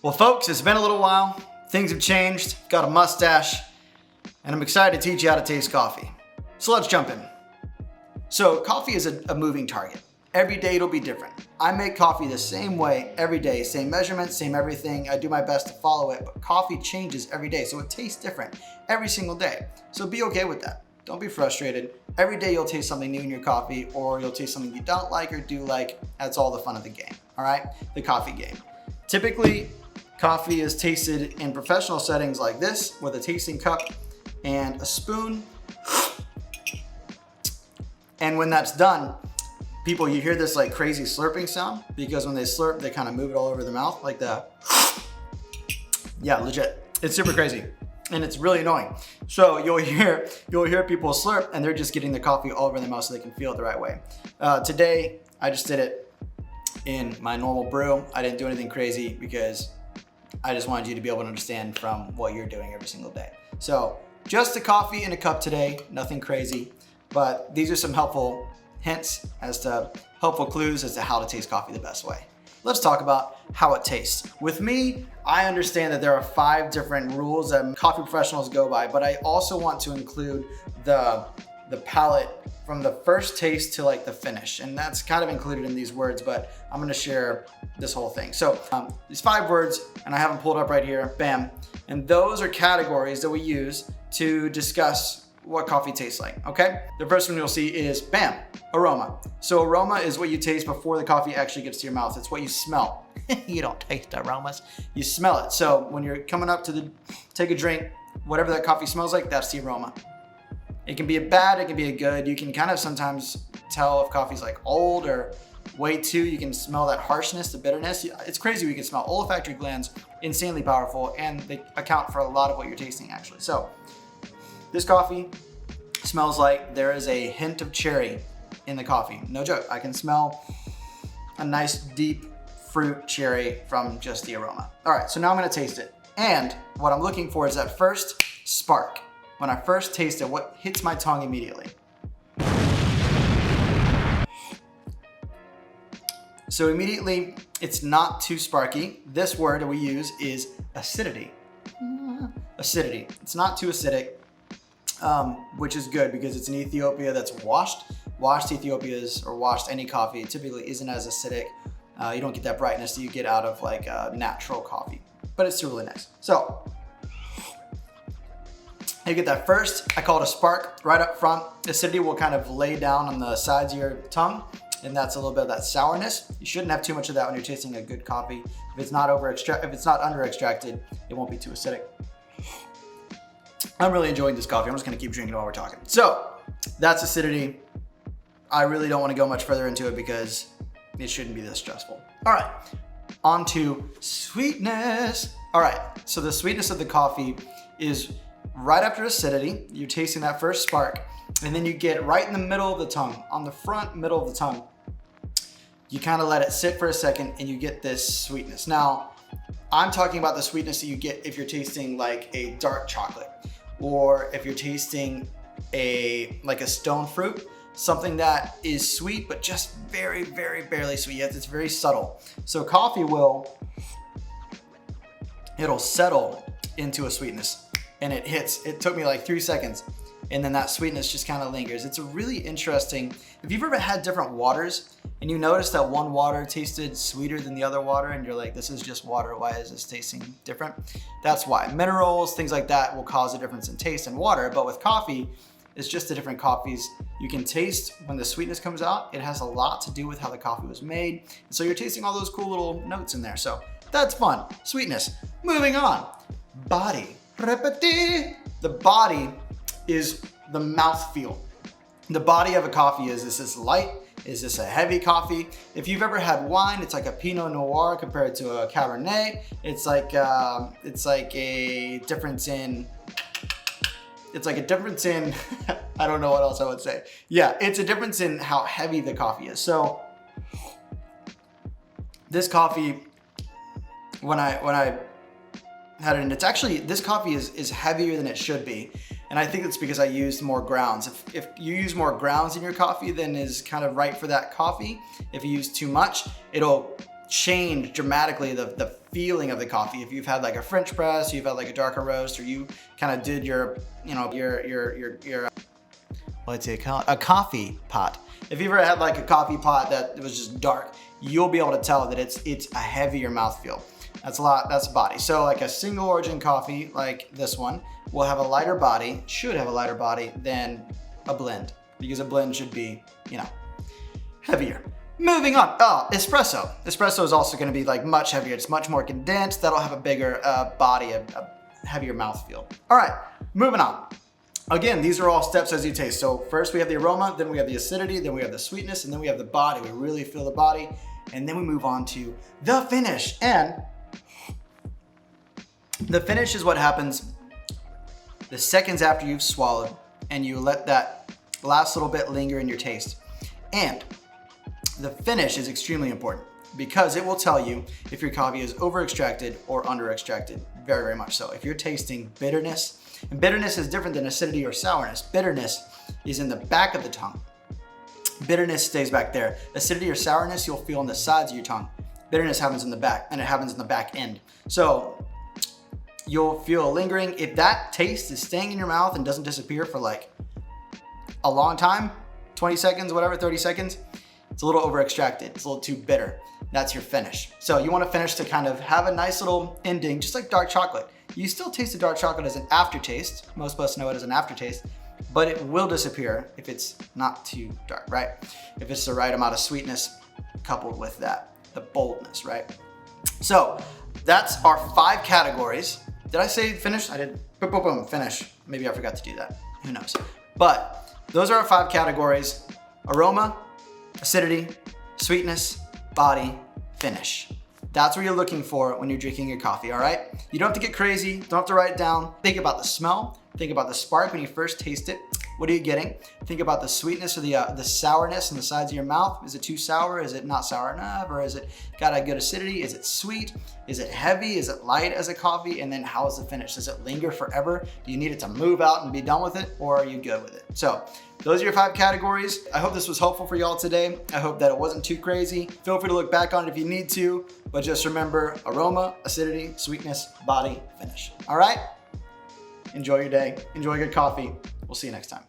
Well, folks, it's been a little while. Things have changed, got a mustache, and I'm excited to teach you how to taste coffee. So let's jump in. So coffee is a moving target. Every day it'll be different. I make coffee the same way every day, same measurements, same everything. I do my best to follow it, but coffee changes every day, so it tastes different every single day. So be okay with that. Don't be frustrated. Every day you'll taste something new in your coffee, or you'll taste something you don't like or do like. That's all the fun of the game, all right? The coffee game. Typically, coffee is tasted in professional settings like this, with a tasting cup and a spoon. And when that's done, people, you hear this like crazy slurping sound, because when they slurp, they kind of move it all over the mouth like that. Yeah, legit. It's super crazy. And it's really annoying. So you'll hear people slurp, and they're just getting the coffee all over their mouth so they can feel it the right way. Today, I just did it in my normal brew. I didn't do anything crazy because I just wanted you to be able to understand from what you're doing every single day. So just the coffee in a cup today, nothing crazy, but these are some helpful hints helpful clues as to how to taste coffee the best way. Let's talk about how it tastes. With me, I understand that there are 5 different rules that coffee professionals go by, but I also want to include the palate from the first taste to like the finish. And that's kind of included in these words, but I'm gonna share this whole thing. So these 5 words, and I have them pulled up right here, bam. And those are categories that we use to discuss what coffee tastes like, okay? The first one you'll see is, bam, aroma. So aroma is what you taste before the coffee actually gets to your mouth. It's what you smell. You don't taste aromas, you smell it. So when you're coming up to take a drink, whatever that coffee smells like, that's the aroma. It can be a bad, it can be a good. You can kind of sometimes tell if coffee's like old or way too. You can smell that harshness, the bitterness. It's crazy what you can smell. Olfactory glands, insanely powerful, and they account for a lot of what you're tasting actually. So this coffee smells like there is a hint of cherry in the coffee. No joke, I can smell a nice deep fruit cherry from just the aroma. All right, so now I'm gonna taste it. And what I'm looking for is that first spark. When I first taste it, what hits my tongue immediately? So immediately, it's not too sparky. This word that we use is acidity. Acidity, it's not too acidic. Which is good because it's in Ethiopia that's washed. Washed Ethiopia's, or washed any coffee, typically isn't as acidic. You don't get that brightness that you get out of like natural coffee, but it's still really nice. So you get that first, I call it a spark, right up front. Acidity will kind of lay down on the sides of your tongue, and that's a little bit of that sourness. You shouldn't have too much of that when you're tasting a good coffee. If it's not under extracted, it won't be too acidic. I'm really enjoying this coffee. I'm just gonna keep drinking while we're talking. So that's acidity. I really don't want to go much further into it because it shouldn't be this stressful. All right, on to sweetness. All right, so the sweetness of the coffee is right after acidity. You're tasting that first spark, and then you get right in the middle of the tongue, on the front middle of the tongue. You kind of let it sit for a second, and you get this sweetness. Now, I'm talking about the sweetness that you get if you're tasting like a dark chocolate, or if you're tasting like a stone fruit, something that is sweet but just very, very barely sweet. Yet it's very subtle. So coffee it'll settle into a sweetness, and it hits. It took me like 3 seconds, and then that sweetness just kind of lingers. It's a really interesting. If you've ever had different waters and you notice that one water tasted sweeter than the other water, and you're like, this is just water, why is this tasting different? That's why. Minerals, things like that will cause a difference in taste in water, but with coffee, it's just the different coffees. You can taste when the sweetness comes out. It has a lot to do with how the coffee was made. And so you're tasting all those cool little notes in there. So that's fun. Sweetness. Moving on. Body. Repeti. The body is the mouthfeel. The body of a coffee is this light? Is this a heavy coffee? If you've ever had wine, it's like a Pinot Noir compared to a Cabernet. It's like a difference in, I don't know what else I would say. Yeah, it's a difference in how heavy the coffee is. So this coffee, when I had it, and it's actually, this coffee is heavier than it should be. And I think it's because I used more grounds. If you use more grounds in your coffee than is kind of right for that coffee, if you use too much, it'll change dramatically the feeling of the coffee. If you've had like a French press, you've had like a darker roast, or you kind of did your, you know, your what's it called? A coffee pot. If you've ever had like a coffee pot that was just dark, you'll be able to tell that it's a heavier mouthfeel. That's body. So like a single origin coffee like this one will have a lighter body, should have a lighter body than a blend, because a blend should be, you know, heavier. Moving on, espresso. Espresso is also gonna be like much heavier. It's much more condensed. That'll have a bigger body, a heavier mouthfeel. All right, moving on. Again, these are all steps as you taste. So first we have the aroma, then we have the acidity, then we have the sweetness, and then we have the body. We really feel the body. And then we move on to the finish. And the finish is what happens the seconds after you've swallowed and you let that last little bit linger in your taste. And the finish is extremely important because it will tell you if your coffee is over extracted or under extracted, very, very much so. If you're tasting bitterness, and bitterness is different than acidity or sourness. Bitterness is in the back of the tongue. Bitterness stays back there. Acidity or sourness you'll feel on the sides of your tongue. Bitterness happens in the back, and it happens in the back end. So you'll feel lingering. If that taste is staying in your mouth and doesn't disappear for like a long time, 20 seconds, whatever, 30 seconds, it's a little over extracted. It's a little too bitter. That's your finish. So you want to finish to kind of have a nice little ending, just like dark chocolate. You still taste the dark chocolate as an aftertaste. Most of us know it as an aftertaste, but it will disappear if it's not too dark, right? If it's the right amount of sweetness coupled with that, the boldness, right? So that's our 5 categories. Did I say finish? I did. Boom, boom, boom, finish. Maybe I forgot to do that. Who knows? But those are our 5 categories: aroma, acidity, sweetness, body, finish. That's what you're looking for when you're drinking your coffee, all right? You don't have to get crazy, don't have to write it down. Think about the smell, think about the spark when you first taste it. What are you getting? Think about the sweetness or the sourness in the sides of your mouth. Is it too sour? Is it not sour enough? Or is it got a good acidity? Is it sweet? Is it heavy? Is it light as a coffee? And then how is the finish? Does it linger forever? Do you need it to move out and be done with it? Or are you good with it? So those are your 5 categories. I hope this was helpful for y'all today. I hope that it wasn't too crazy. Feel free to look back on it if you need to, but just remember aroma, acidity, sweetness, body, finish. All right? Enjoy your day. Enjoy good coffee. We'll see you next time.